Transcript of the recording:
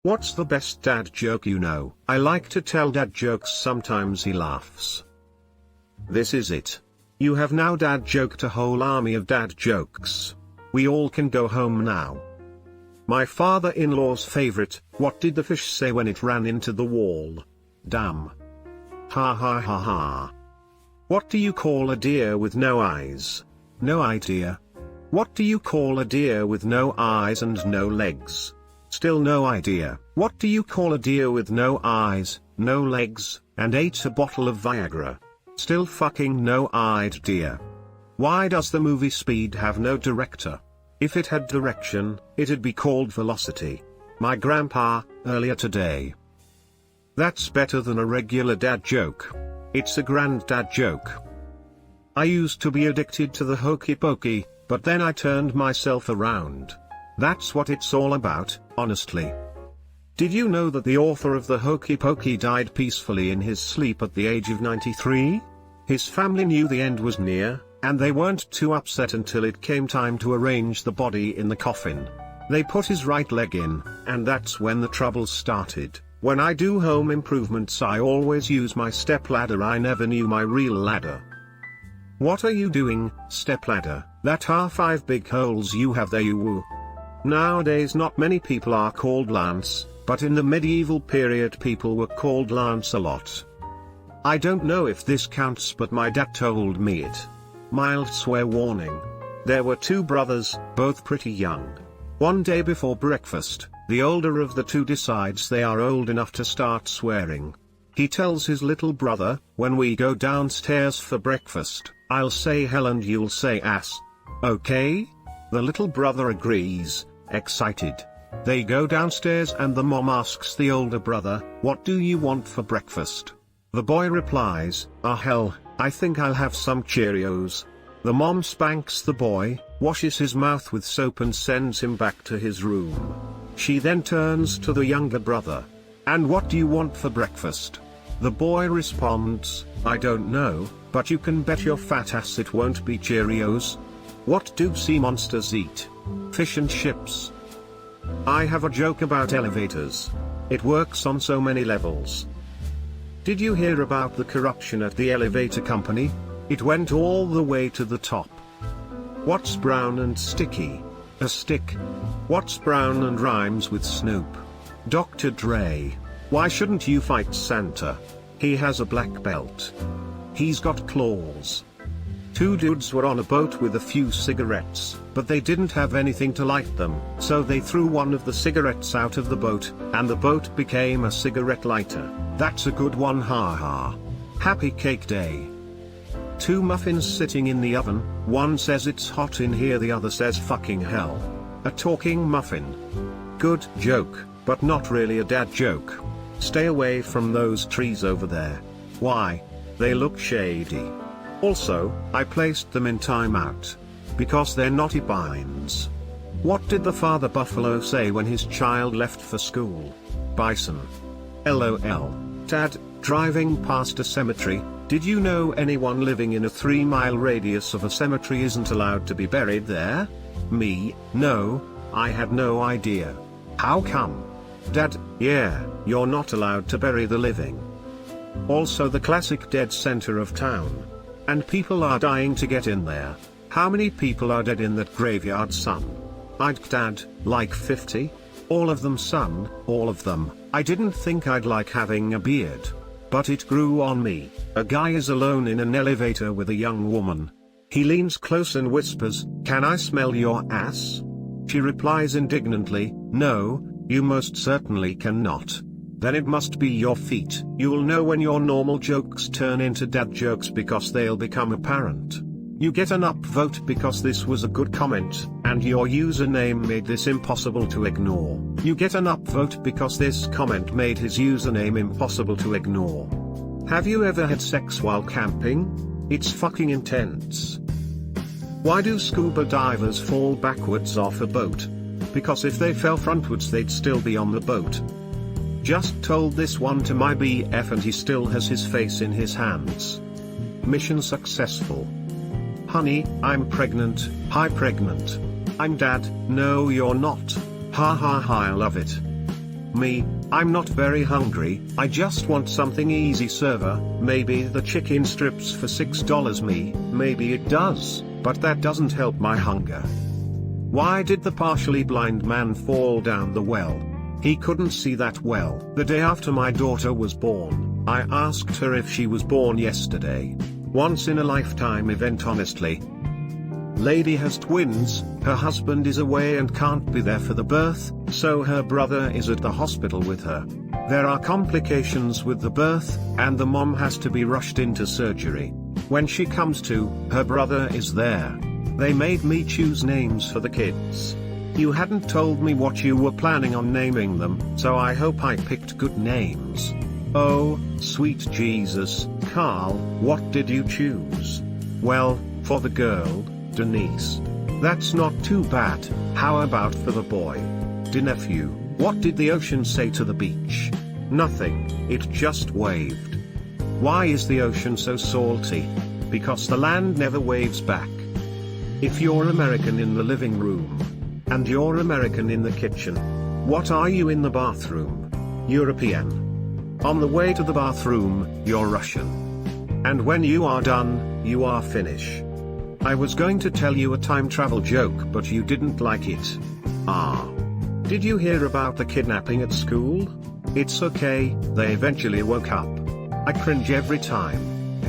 What's the best dad joke you know? I like to tell dad jokes, sometimes he laughs. This is it. You have now dad joked a whole army of dad jokes. We all can go home now. My father-in-law's favorite, what did the fish say when it ran into the wall? Damn. Ha ha ha ha. What do you call a deer with no eyes? No idea. What do you call a deer with no eyes and no legs? Still no idea. What do you call a deer with no eyes, no legs, and ate a bottle of Viagra? Still fucking no idea. Why does the movie Speed have no director? If it had direction, it'd be called Velocity. My grandpa, earlier today. That's better than a regular dad joke. It's a granddad joke. I used to be addicted to the hokey pokey, but then I turned myself around. That's what it's all about, honestly. Did you know that the author of the hokey pokey died peacefully in his sleep at the age of 93? His family knew the end was near, and they weren't too upset until it came time to arrange the body in the coffin. They put his right leg in, and that's when the trouble started. When I do home improvements, I always use my stepladder. I never knew my real ladder. What are you doing, stepladder? That are 5 big holes you have there, you woo. Nowadays not many people are called Lance, but in the medieval period people were called Lancelot. I don't know if this counts, but my dad told me it. Mild swear warning. There were 2 brothers, both pretty young. One day before breakfast, the older of the 2 decides they are old enough to start swearing. He tells his little brother, when we go downstairs for breakfast, I'll say hell and you'll say ass. Okay? The little brother agrees, excited. They go downstairs and the mom asks the older brother, what do you want for breakfast? The boy replies, hell, I think I'll have some Cheerios. The mom spanks the boy, washes his mouth with soap and sends him back to his room. She then turns to the younger brother. And what do you want for breakfast? The boy responds, I don't know, but you can bet your fat ass it won't be Cheerios. What do sea monsters eat? Fish and chips. I have a joke about elevators. It works on so many levels. Did you hear about the corruption at the elevator company? It went all the way to the top. What's brown and sticky? A stick. What's brown and rhymes with Snoop? Dr. Dre. Why shouldn't you fight Santa? He has a black belt. He's got claws. 2 dudes were on a boat with a few cigarettes, but they didn't have anything to light them, so they threw one of the cigarettes out of the boat, and the boat became a cigarette lighter. That's a good one, haha. Happy Cake Day. 2 muffins sitting in the oven, one says it's hot in here, the other says fucking hell. A talking muffin. Good joke, but not really a dad joke. Stay away from those trees over there. Why? They look shady. Also, I placed them in timeout. Because they're naughty binds. What did the father buffalo say when his child left for school? Bison. LOL. Dad, driving past a cemetery, did you know anyone living in a 3-mile radius of a cemetery isn't allowed to be buried there? Me, no, I had no idea. How come? Dad, yeah, you're not allowed to bury the living. Also the classic dead center of town. And people are dying to get in there. How many people are dead in that graveyard, son? Dad, like 50? All of them, son, all of them. I didn't think I'd like having a beard. But it grew on me. A guy is alone in an elevator with a young woman. He leans close and whispers, "Can I smell your ass?" She replies indignantly, "No, you most certainly cannot." Then it must be your feet. You'll know when your normal jokes turn into dad jokes because they'll become apparent. You get an upvote because this was a good comment, and your username made this impossible to ignore. You get an upvote because this comment made his username impossible to ignore. Have you ever had sex while camping? It's fucking intense. Why do scuba divers fall backwards off a boat? Because if they fell frontwards they'd still be on the boat. Just told this one to my BF and he still has his face in his hands. Mission successful. Honey, I'm pregnant. Hi pregnant. I'm dad. No you're not. Ha ha ha, I love it. Me, I'm not very hungry, I just want something easy server, maybe the chicken strips for $6. Me, maybe it does, but that doesn't help my hunger. Why did the partially blind man fall down the well? He couldn't see that well. The day after my daughter was born, I asked her if she was born yesterday. Once in a lifetime event honestly. Lady has twins, her husband is away and can't be there for the birth, so her brother is at the hospital with her. There are complications with the birth, and the mom has to be rushed into surgery. When she comes to, her brother is there. They made me choose names for the kids. You hadn't told me what you were planning on naming them, so I hope I picked good names. Oh, sweet Jesus, Carl, what did you choose? Well, for the girl, Denise. That's not too bad. How about for the boy? Nephew, what did the ocean say to the beach? Nothing, it just waved. Why is the ocean so salty? Because the land never waves back. If you're American in the living room, and you're American in the kitchen, what are you in the bathroom? European. On the way to the bathroom, you're Russian. And when you are done, you are Finnish. I was going to tell you a time travel joke, but you didn't like it. Ah. Did you hear about the kidnapping at school? It's okay, they eventually woke up. I cringe every time.